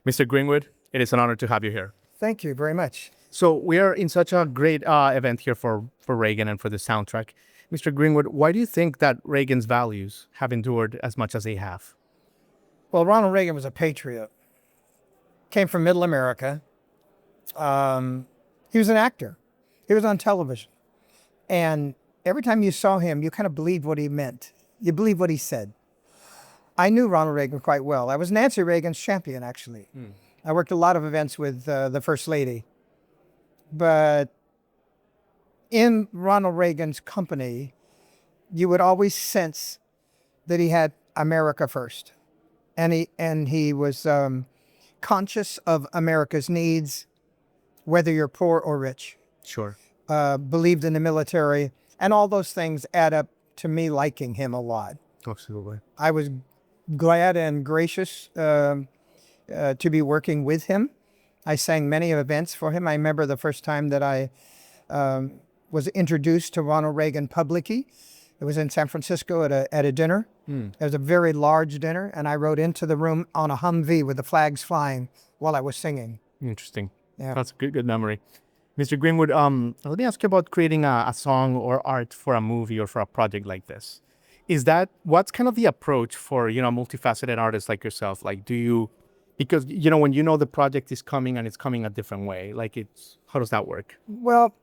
Mr. Greenwood, it is an honor to have you here. Thank you very much. So we are in such a great event here for Reagan and for the soundtrack. Mr. Greenwood, why do you think that Reagan's values have endured as much as they have? Well, Ronald Reagan was a patriot. Came from middle America. He was an actor. He was on television. And every time you saw him, you kind of believed what he meant. You believed what he said. I knew Ronald Reagan quite well. I was Nancy Reagan's champion, actually. I worked a lot of events with the First Lady. But in Ronald Reagan's company, you would always sense that he had America first. And he was conscious of America's needs, whether you're poor or rich. Sure. Believed in the military. And all those things add up to me liking him a lot. Absolutely. I was glad and gracious to be working with him. I sang many events for him. I remember the first time that I was introduced to Ronald Reagan publicly. It was in San Francisco at a dinner. It was a very large dinner, and I rode into the room on a Humvee with the flags flying while I was singing. Interesting. Yeah. That's a good memory. Mr. Greenwood, let me ask you about creating a song or art for a movie or for a project like this. What's kind of the approach for, a multifaceted artist like yourself? Like, because, when you know the project is coming and it's coming a different way, how does that work? Well,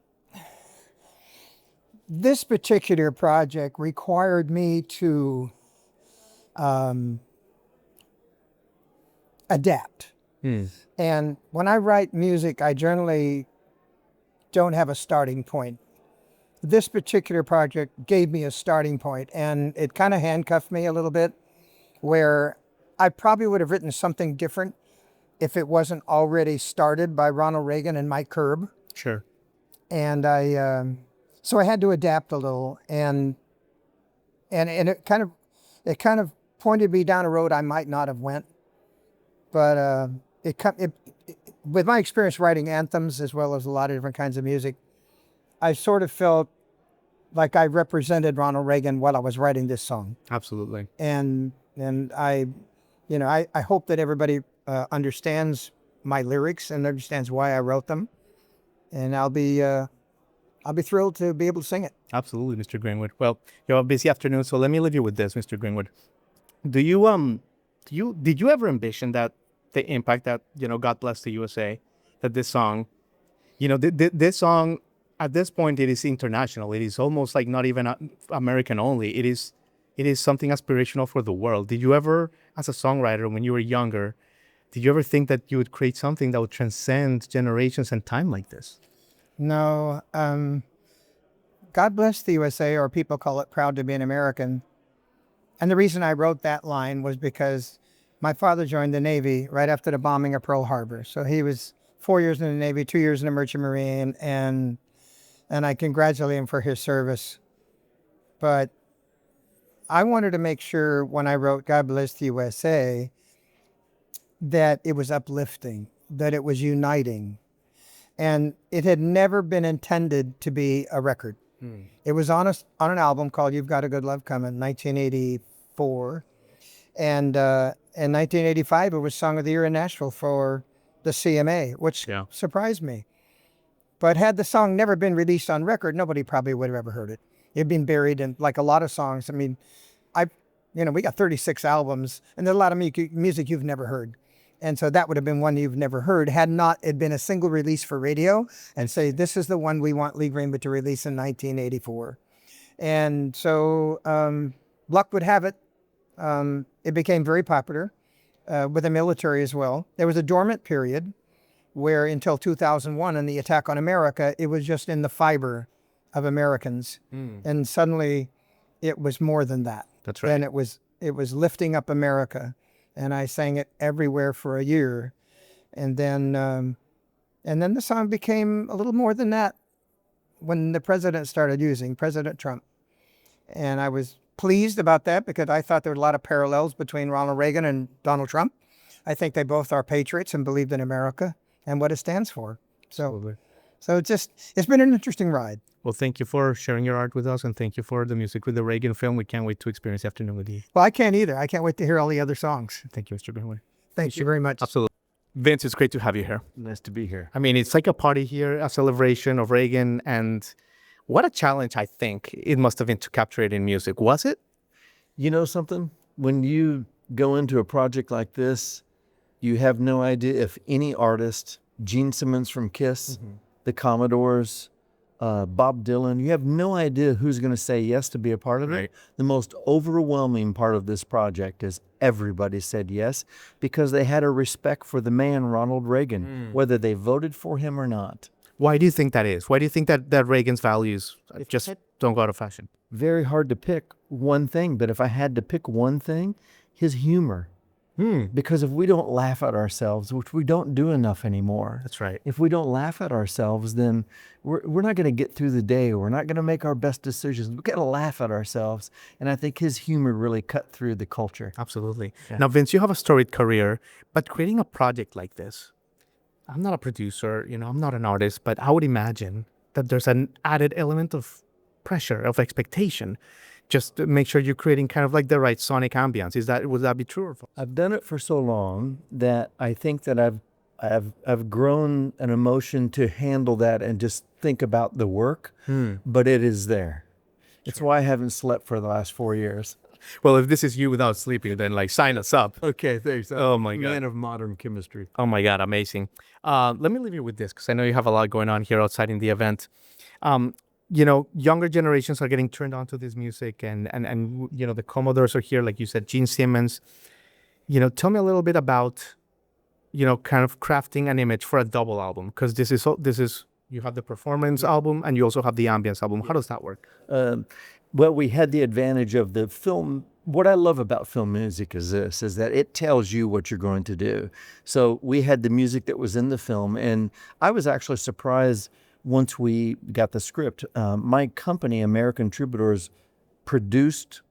this particular project required me to adapt. And when I write music, I generally don't have a starting point. This particular project gave me a starting point, and it kind of handcuffed me a little bit, where I probably would have written something different if it wasn't already started by Ronald Reagan and Mike Curb. Sure. And so I had to adapt a little, and it kind of pointed me down a road I might not have went, but with my experience writing anthems as well as a lot of different kinds of music, I sort of felt like I represented Ronald Reagan while I was writing this song. Absolutely. And I hope that everybody understands my lyrics and understands why I wrote them, and I'll be thrilled to be able to sing it. Absolutely, Mr. Greenwood. Well, you have a busy afternoon, so let me leave you with this, Mr. Greenwood. Did you ever envision that the impact that, God Bless the USA, that this song, this song, at this point, it is international. It is almost like not even American only. It is something aspirational for the world. Did you ever, as a songwriter, when you were younger, did you ever think that you would create something that would transcend generations and time like this? No. God Bless the USA, or people call it Proud to be an American. And the reason I wrote that line was because my father joined the Navy right after the bombing of Pearl Harbor. So he was 4 years in the Navy, 2 years in the Merchant Marine, and I congratulate him for his service. But I wanted to make sure when I wrote God Bless the USA that it was uplifting, that it was uniting. And it had never been intended to be a record. It was on an album called You've Got a Good Love Coming, 1984. And in 1985, it was Song of the Year in Nashville for the CMA, which surprised me. But had the song never been released on record, nobody probably would have ever heard it. It'd been buried in, like a lot of songs. I mean, we got 36 albums, and there's a lot of music you've never heard. And so that would have been one you've never heard had not it been a single release for radio and say, this is the one we want Lee Greenwood to release in 1984. And so luck would have it. It became very popular with the military as well. There was a dormant period where until 2001 and the attack on America, it was just in the fiber of Americans. And suddenly it was more than that. That's right. And it was lifting up America. And I sang it everywhere for a year. And then the song became a little more than that when the president started using President Trump. And I was pleased about that because I thought there were a lot of parallels between Ronald Reagan and Donald Trump. I think they both are patriots and believed in America and what it stands for. Absolutely. So it's been an interesting ride. Well, thank you for sharing your art with us, and thank you for the music with the Reagan film. We can't wait to experience the afternoon with you. Well, I can't either. I can't wait to hear all the other songs. Thank you, Mr. Greenwood. Thank you very much. Absolutely. Vince, it's great to have you here. Nice to be here. I mean, it's like a party here, a celebration of Reagan, and what a challenge I think it must have been to capture it in music. Was it? You know something? When you go into a project like this, you have no idea if any artist, Gene Simmons from Kiss, the Commodores, Bob Dylan, you have no idea who's going to say yes to be a part of it. Right. The most overwhelming part of this project is everybody said yes because they had a respect for the man, Ronald Reagan, whether they voted for him or not. Why do you think that is? Why do you think that Reagan's values just don't go out of fashion? Very hard to pick one thing, but if I had to pick one thing, his humor. Because if we don't laugh at ourselves, which we don't do enough anymore. That's right. If we don't laugh at ourselves, then we're not going to get through the day. We're not going to make our best decisions. We've got to laugh at ourselves. And I think his humor really cut through the culture. Absolutely. Yeah. Now, Vince, you have a storied career, but creating a project like this, I'm not a producer, I'm not an artist, but I would imagine that there's an added element of pressure, of expectation. Just to make sure you're creating kind of like the right sonic ambience. Would that be true or false? I've done it for so long that I think that I've grown an emotion to handle that and just think about the work, but it is there. It's why I haven't slept for the last 4 years. Well, if this is you without sleeping, then like sign us up. Okay, thanks. Oh my God. Man of modern chemistry. Oh my God, amazing. Let me leave you with this because I know you have a lot going on here outside in the event. Younger generations are getting turned on to this music and the Commodores are here, like you said, Gene Simmons. Tell me a little bit about, kind of crafting an image for a double album, because this is you have the performance album and you also have the ambience album. How does that work? Well, we had the advantage of the film. What I love about film music is that it tells you what you're going to do. So we had the music that was in the film, and I was actually surprised once we got the script. My company, American Troubadours, produced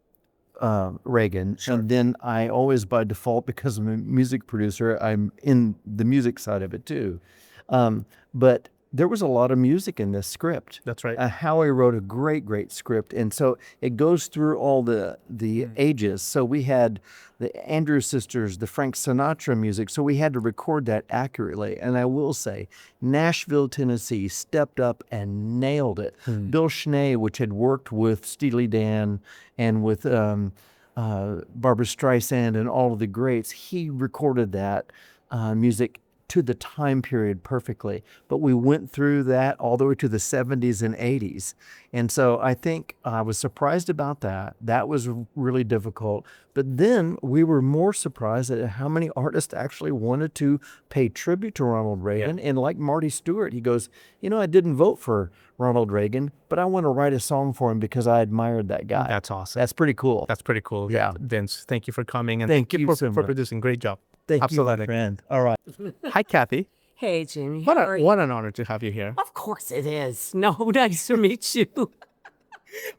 Reagan, and then I always, by default, because I'm a music producer, I'm in the music side of it too. But there was a lot of music in this script. That's right. Howie wrote a great script, and so it goes through all the ages. So we had the Andrews Sisters, the Frank Sinatra music, so we had to record that accurately. And I will say, Nashville, Tennessee stepped up and nailed it. Bill Schnee, which had worked with Steely Dan and with Barbra Streisand and all of the greats, he recorded that music to the time period perfectly. But we went through that all the way to the 70s and 80s. And so I think I was surprised about that. That was really difficult. But then we were more surprised at how many artists actually wanted to pay tribute to Ronald Reagan. Yeah. And like Marty Stewart, he goes, I didn't vote for Ronald Reagan, but I want to write a song for him because I admired that guy. That's awesome. That's pretty cool. That's pretty cool. Yeah. Vince, thank you for coming. And thank you for producing. Great job. Thank Absolutely. you, my friend. All right. Hi, Kathy. Hey, Jimmy. What an honor to have you here. Of course it is. No, nice to meet you.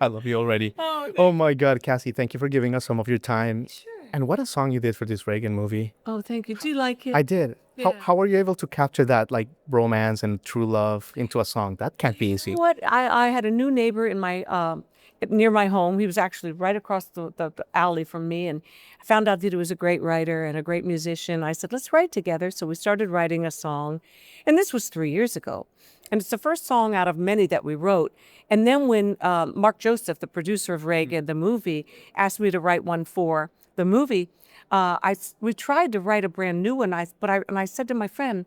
I love you already. Oh my God, Kathy, thank you for giving us some of your time. Sure. And what a song you did for this Reagan movie. Oh, thank you. Do you like it? I did. Yeah. How were you able to capture that, like, romance and true love into a song? That can't be easy. You know what? I had a new neighbor in my near my home. He was actually right across the alley from me, and I found out that he was a great writer and a great musician. I said, let's write together. So we started writing a song, and this was 3 years ago. And it's the first song out of many that we wrote. And then when Mark Joseph, the producer of Reagan, the movie, asked me to write one for the movie, we tried to write a brand new one. I said to my friend,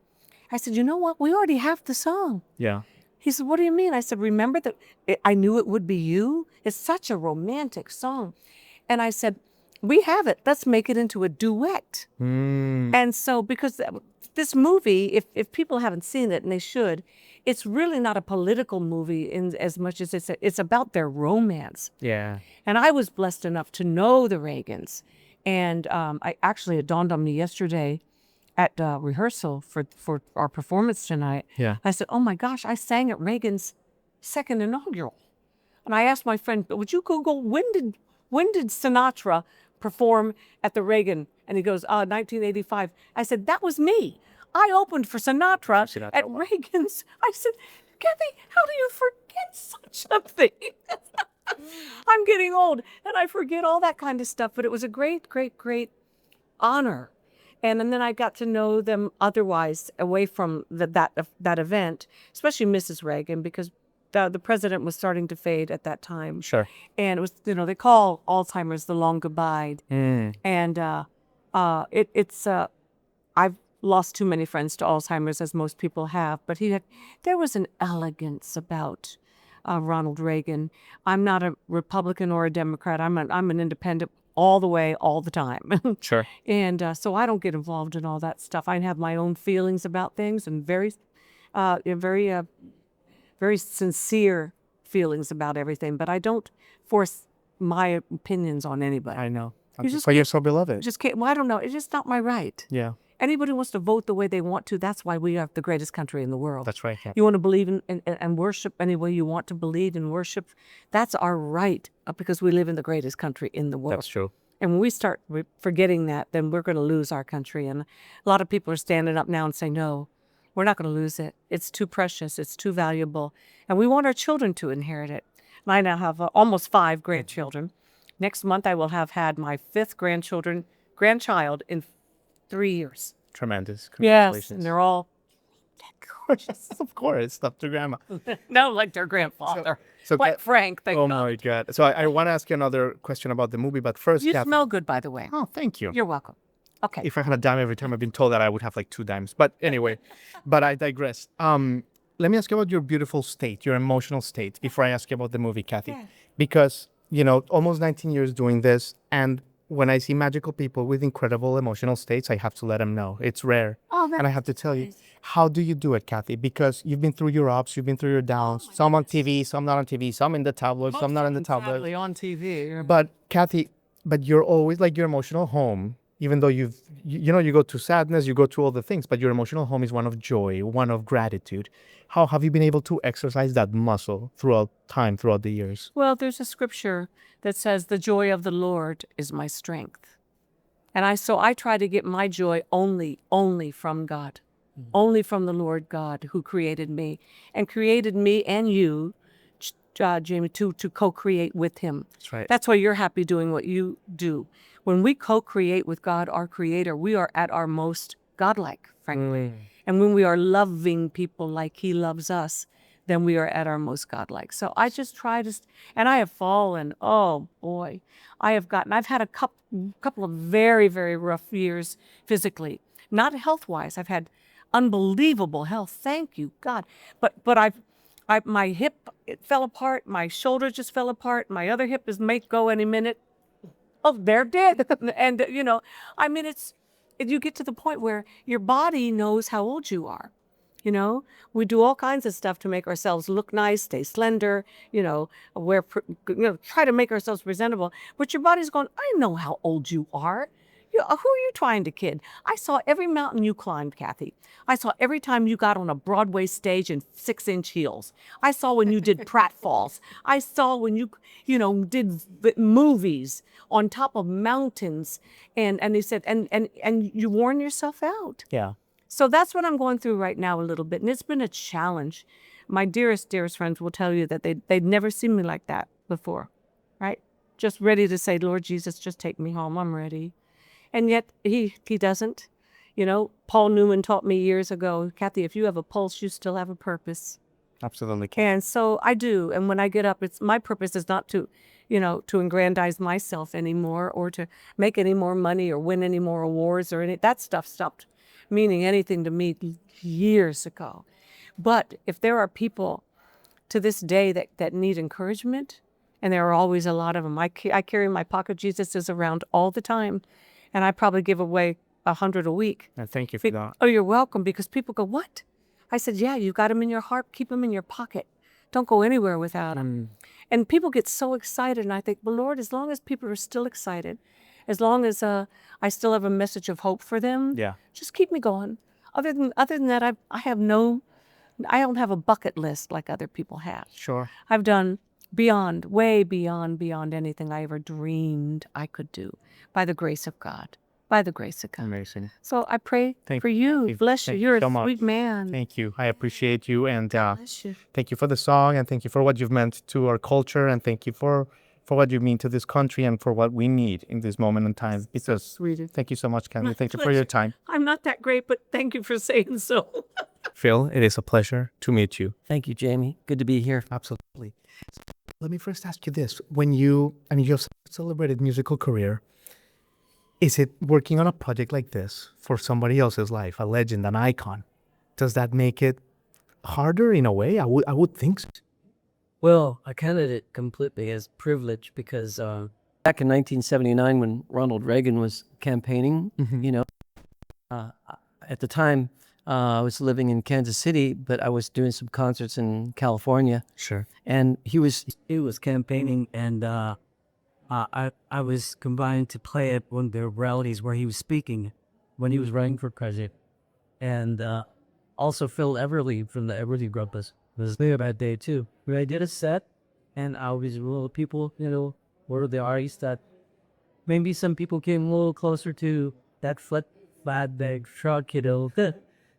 I said, you know what? We already have the song. Yeah. He said, what do you mean? I said, remember that I knew it would be you? It's such a romantic song. And I said, we have it. Let's make it into a duet. And so, because this movie, if people haven't seen it, and they should, it's really not a political movie in as much as it's about their romance. Yeah. And I was blessed enough to know the Reagans. And it dawned on me yesterday at rehearsal for our performance tonight. Yeah. I said, oh my gosh, I sang at Reagan's second inaugural. And I asked my friend, would you Google when did Sinatra perform at the Reagan? And he goes, 1985. I said, that was me. I opened for Sinatra at Reagan's. I said, Kathy, how do you forget such a thing? I'm getting old and I forget all that kind of stuff, but it was a great, great, great honor. And then I got to know them otherwise away from that event, especially Mrs. Reagan, because the president was starting to fade at that time. Sure. And it was, they call Alzheimer's the long goodbye. And I've lost too many friends to Alzheimer's, as most people have, but there was an elegance about Ronald Reagan. I'm not a Republican or a Democrat. I'm an independent all the way, all the time. Sure. And so I don't get involved in all that stuff. I have my own feelings about things and very sincere feelings about everything, but I don't force my opinions on anybody. I know. You But you're so beloved. just can't. Well, I don't know. It's just not my right. Yeah. Anybody wants to vote the way they want to. That's why we have the greatest country in the world. That's right. Yeah. You want to believe in and worship any way you want to believe and worship. That's our right because we live in the greatest country in the world. That's true. And when we start forgetting that, then we're going to lose our country. And a lot of people are standing up now and saying, no, we're not going to lose it. It's too precious. It's too valuable. And we want our children to inherit it. And I now have almost 5 grandchildren. Next month, I will have had my 5th grandchild in 3 years. Tremendous. Yes, Congratulations. and they're all gorgeous. Of course. Up to grandma. no, like their grandfather. So Quite frank, thank oh God. my God. So I want to ask you another question about the movie, but first, You Kathie. smell good, by the way. Oh, thank you. You're welcome. Okay. If I had a dime every time, I've been told that I would have like 2 dimes. But anyway, but I digress. Let me ask you about your beautiful state, your emotional state, before I ask you about the movie, Kathie. Yeah. Because, almost 19 years doing this, and when I see magical people with incredible emotional states, I have to let them know. It's rare. Oh, And I have to tell you, how do you do it, Kathie? Because you've been through your ups, you've been through your downs, some on TV, some not on TV, some in the tabloids, some not in the tabloids. Sadly, on TV. But Kathie, you're always like your emotional home, even though you go through sadness, you go through all the things, but your emotional home is one of joy, one of gratitude. How have you been able to exercise that muscle throughout the years? Well, there's a scripture that says, the joy of the Lord is my strength. And I try to get my joy only from God, only from the Lord God who created me and you, Jamie, to co-create with him. That's right. That's why you're happy doing what you do. When we co-create with God, our creator, we are at our most godlike, frankly. And when we are loving people like he loves us, then we are at our most godlike. So I just try to, and I have fallen. Oh boy, I've had a couple of very, very rough years physically, not health-wise. I've had unbelievable health. Thank you, God. But my hip, it fell apart. My shoulder just fell apart. My other hip may go any minute. Oh, they're dead. And you get to the point where your body knows how old you are. We do all kinds of stuff to make ourselves look nice, stay slender, try to make ourselves presentable. But your body's going, I know how old you are. Who are you trying to kid? I saw every mountain you climbed, Kathie. I saw every time you got on a Broadway stage in 6-inch heels. I saw when you did pratfalls. I saw when you did movies on top of mountains. And they said, and you worn yourself out. Yeah. So that's what I'm going through right now a little bit. And it's been a challenge. My dearest friends will tell you that they'd never seen me like that before, right? Just ready to say, Lord Jesus, just take me home. I'm ready. And yet he doesn't. Paul Newman taught me years ago, Kathie, if you have a pulse, you still have a purpose. Absolutely. And so I do. And when I get up, my purpose is not to aggrandize myself anymore or to make any more money or win any more awards or that stuff stopped meaning anything to me years ago. But if there are people to this day that need encouragement, and there are always a lot of them, I carry my pocket Jesuses around all the time, and I probably give away 100 a week. And thank you for that. Oh, you're welcome, because people go, what? I said, yeah, you got them in your heart, keep them in your pocket. Don't go anywhere without them. And people get so excited, and I think, well, Lord, as long as people are still excited, as long as I still have a message of hope for them, Yeah. just keep me going. Other than that, I don't have a bucket list like other people have. Sure. I've done way beyond anything I ever dreamed I could do by the grace of God. By the grace of God. Amazing. So I pray Thank for you. you. Bless you. Thank You're you so a much. sweet man. Thank you. I appreciate you, and Bless you. thank you for the song, and thank you for what you've meant to our culture, and thank you for for what you mean to this country and for what we need in this moment in time. Because Sweetie. thank you so much, Kathie. My Thank you for your time. I'm not that great, but thank you for saying so. Phil, it is a pleasure to meet you. Thank you, Jamie. Good to be here. Absolutely. Let me first ask you this. When you, I mean, you've celebrated musical career, is it working on a project like this for somebody else's life, a legend, an icon? Does that make it harder in a way? I would think so. Well, I counted it completely as privilege because back in 1979 when Ronald Reagan was campaigning, you know, at the time I was living in Kansas City, but I was doing some concerts in California. Sure. And he was campaigning, and I was combined to play at one of the rallies where he was speaking when he was running for president. And also Phil Everly from the Everly Group was there that day too. Where I did a set, and I was one of the people, you know, one of the artists that maybe some people came a little closer to that flat bag truck, you know,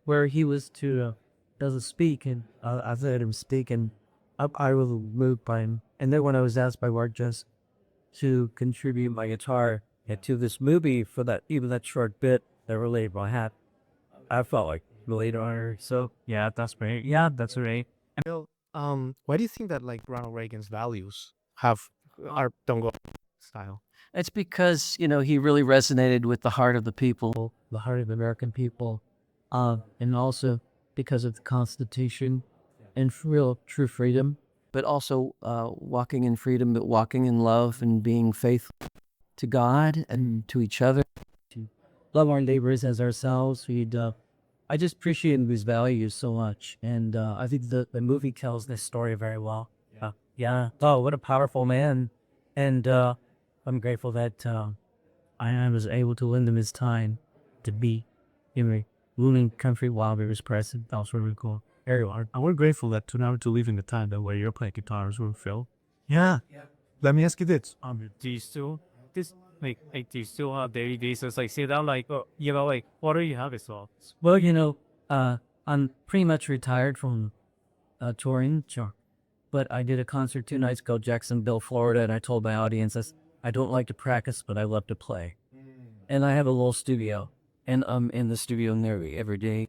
where he was to doesn't speak, and I let him speak, and I was moved by him. And then when I was asked by Mark just to contribute my guitar to this movie for that, even that short bit that related my hat, I felt like really honored. So yeah, that's great. Yeah, that's great. Phil, why do you think that like Ronald Reagan's values don't go style? It's because, you know, he really resonated with the heart of the people, the heart of the American people, and also because of the Constitution and real true freedom, but also walking in freedom, but walking in love and being faithful to God and to each other, to love our neighbors as ourselves. I just appreciate his values so much, and I think the movie tells this story very well. Yeah. Oh, what a powerful man, and I'm grateful that I was able to lend him his time to be in a ruling country while he was president. That was really cool. Very hard. And we're grateful that now to live in the time that where you're playing guitars with Phil. Yeah. Let me ask you this. Do you still do you still have daily basis like sit down like you know like what do you have as well? Well, you know, I'm pretty much retired from touring, sure. But I did a concert 2 nights ago, Jacksonville, Florida, and I told my audience I don't like to practice, but I love to play. And I have a little studio, and I'm in the studio nearly every day,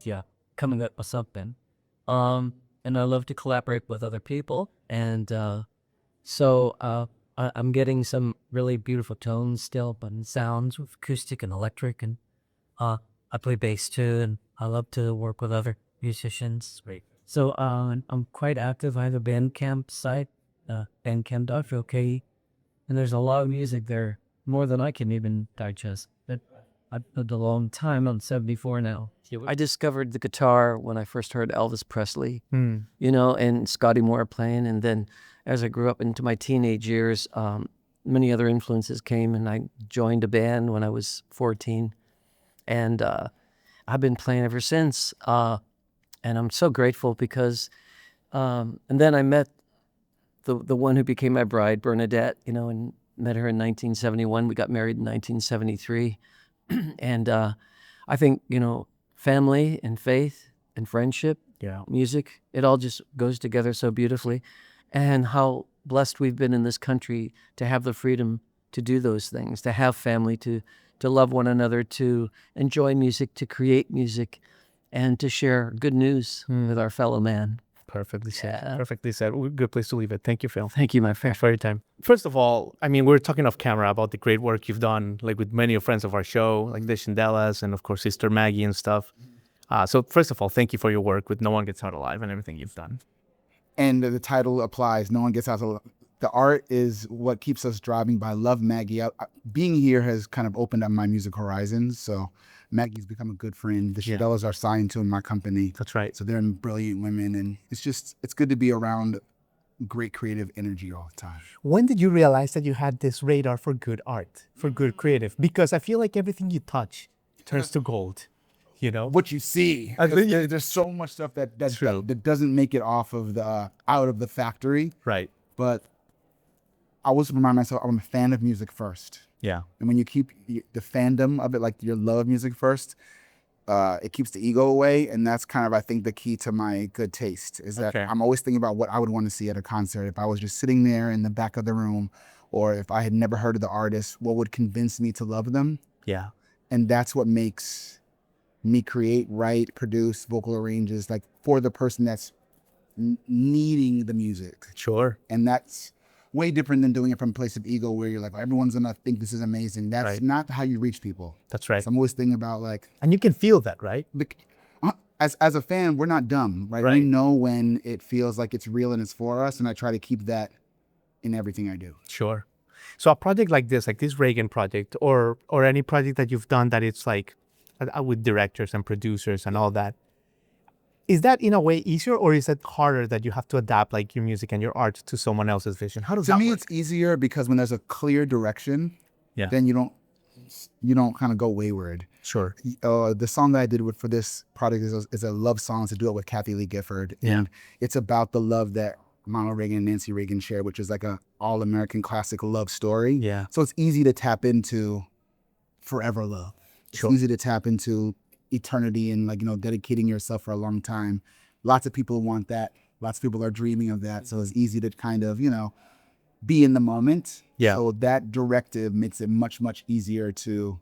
coming up with something. And I love to collaborate with other people, and so I'm getting some really beautiful tones still, but sounds with acoustic and electric, and I play bass too, and I love to work with other musicians. Great. So I'm quite active. I have a Bandcamp site, bandcamp.philk, and there's a lot of music there, more than I can even digest. But I've lived a long time. I'm 74 now. I discovered the guitar when I first heard Elvis Presley, you know, and Scotty Moore playing. And then as I grew up into my teenage years, many other influences came, and I joined a band when I was 14. And I've been playing ever since. And I'm so grateful because, and then I met the one who became my bride, Bernadette, you know, and met her in 1971. We got married in 1973. And I think, you know, family and faith and friendship, music, it all just goes together so beautifully. And how blessed we've been in this country to have the freedom to do those things, to have family, to love one another, to enjoy music, to create music, and to share good news with our fellow man. Perfectly said. Perfectly said. Good place to leave it. Thank you, Phil. Thank you, my friend. For your time. First of all, I mean, we're talking off camera about the great work you've done, like with many of friends of our show, like the Shindellas and of course Sister Maggie and stuff. So first of all, thank you for your work with No One Gets Out Alive and everything you've done. And the title applies. No one gets out alive. The art is what keeps us driving. But I love Maggie. Being here has kind of opened up my music horizons. So Maggie's become a good friend. The Shindellas are signed to my company. That's right. So they're brilliant women, and it's good to be around great creative energy all the time. When did you realize that you had this radar for good art, for good creative? Because I feel like everything you touch turns to gold, you know? What you see. There's so much stuff that doesn't make it off of out of the factory. Right. But I always remind myself I'm a fan of music first. Yeah. And when you keep the fandom of it, like your love of music first, it keeps the ego away. And that's kind of, I think, the key to my good taste is that I'm always thinking about what I would want to see at a concert. If I was just sitting there in the back of the room, or if I had never heard of the artist, what would convince me to love them? Yeah. And that's what makes me create, write, produce, vocal arranges, like for the person that's needing the music. Sure. And that's way different than doing it from a place of ego where you're like, everyone's gonna think this is amazing. That's Right. not how you reach people. That's right. So I'm always thinking about like, And you can feel that, right? as a fan, we're not dumb, right? We Right. know when it feels like it's real and it's for us, and I try to keep that in everything I do. Sure. So a project like this Reagan project, or any project that you've done that it's like with directors and producers and all that, is that in a way easier, or is it harder that you have to adapt like your music and your art to someone else's vision? How does To that me, work? it's easier because when there's a clear direction, Yeah. then you don't kind of go wayward. Sure. The song that I did for this project is a love song. It's a duet with Kathie Lee Gifford. Yeah. And it's about the love that Ronald Reagan and Nancy Reagan shared, which is like a all-American classic love story. Yeah. So it's easy to tap into forever love. Sure. It's easy to tap into eternity and like, dedicating yourself for a long time. Lots of people want that. Lots of people are dreaming of that. So it's easy to kind of, be in the moment. Yeah. So that directive makes it much, much easier to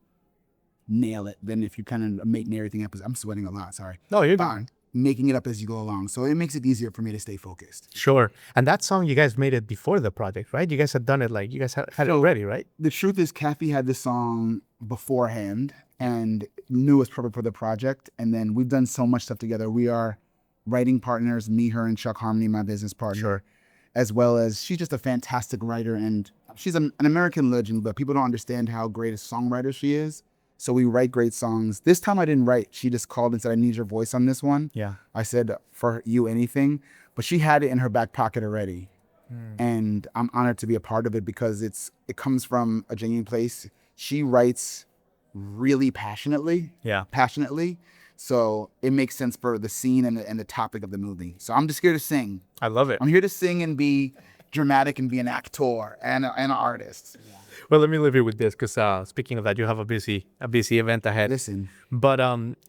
nail it than if you kind of making everything up. I'm sweating a lot, sorry. No, you're fine. Making it up as you go along. So it makes it easier for me to stay focused. Sure. And that song, you guys made it before the project, right? You guys had done it, like you guys had it already, right? The truth is Kathie had this song beforehand and knew it was perfect for the project. And then we've done so much stuff together. We are writing partners, me, her, and Chuck Harmony, my business partner. Sure. As well as she's just a fantastic writer, and she's an American legend, but people don't understand how great a songwriter she is. So we write great songs. This time I didn't write. She just called and said, I need your voice on this one. Yeah. I said, for you, anything. But she had it in her back pocket already. And I'm honored to be a part of it because it comes from a genuine place. She writes really passionately. Yeah. So it makes sense for the scene and the topic of the movie. So I'm just here to sing. I love it. I'm here to sing and be dramatic and be an actor and an artist. Well, let me leave you with this because speaking of that, you have a busy event ahead. Listen, But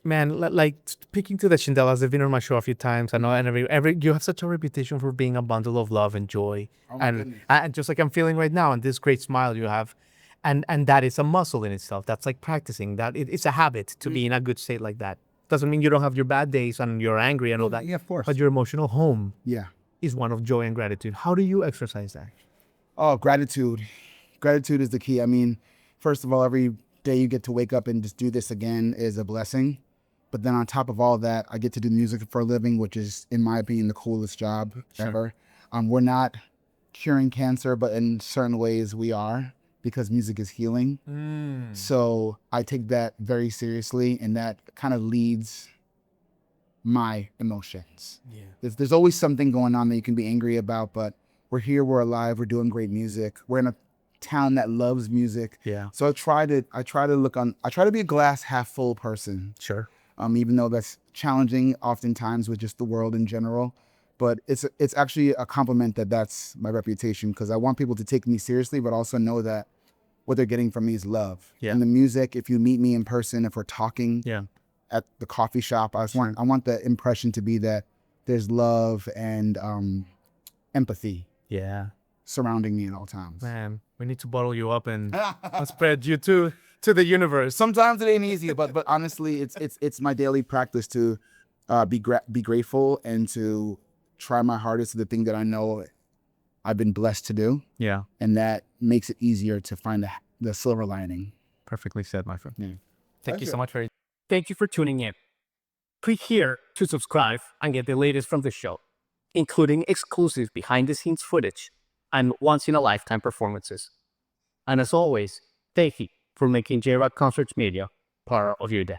man, like speaking to the Chindelas, they've been on my show a few times. I know, and every you have such a reputation for being a bundle of love and joy, and just like I'm feeling right now, and this great smile you have, and that is a muscle in itself. That's like practicing. That it's a habit to be in a good state like that. Doesn't mean you don't have your bad days and you're angry and all that. Yeah, of course. But your emotional home Yeah. is one of joy and gratitude. How do you exercise that? Oh, gratitude. Gratitude is the key. I mean, first of all, every day you get to wake up and just do this again is a blessing. But then on top of all that, I get to do music for a living, which is, in my opinion, the coolest job ever. We're not curing cancer, but in certain ways we are, because music is healing. So I take that very seriously, and that kind of leads my emotions. Yeah. There's always something going on that you can be angry about, but we're here, we're alive, we're doing great music. We're in a town that loves music. Yeah. So I try to be a glass half full person. Sure. Even though that's challenging oftentimes with just the world in general. But it's actually a compliment that's my reputation, because I want people to take me seriously, but also know that what they're getting from me is love. Yeah. And the music, if you meet me in person, if we're talking at the coffee shop, I want the impression to be that there's love and empathy surrounding me at all times. Man, we need to bottle you up and spread you to the universe. Sometimes it ain't easy, but honestly, it's my daily practice to be grateful and to try my hardest to the thing that I know I've been blessed to do. Yeah. And that makes it easier to find the silver lining. Perfectly said, my friend. Yeah. Thank you so much for Thank you for tuning in. Click here to subscribe and get the latest from the show, including exclusive behind-the-scenes footage and once-in-a-lifetime performances. And as always, thank you for making Jrodconcerts Media part of your day.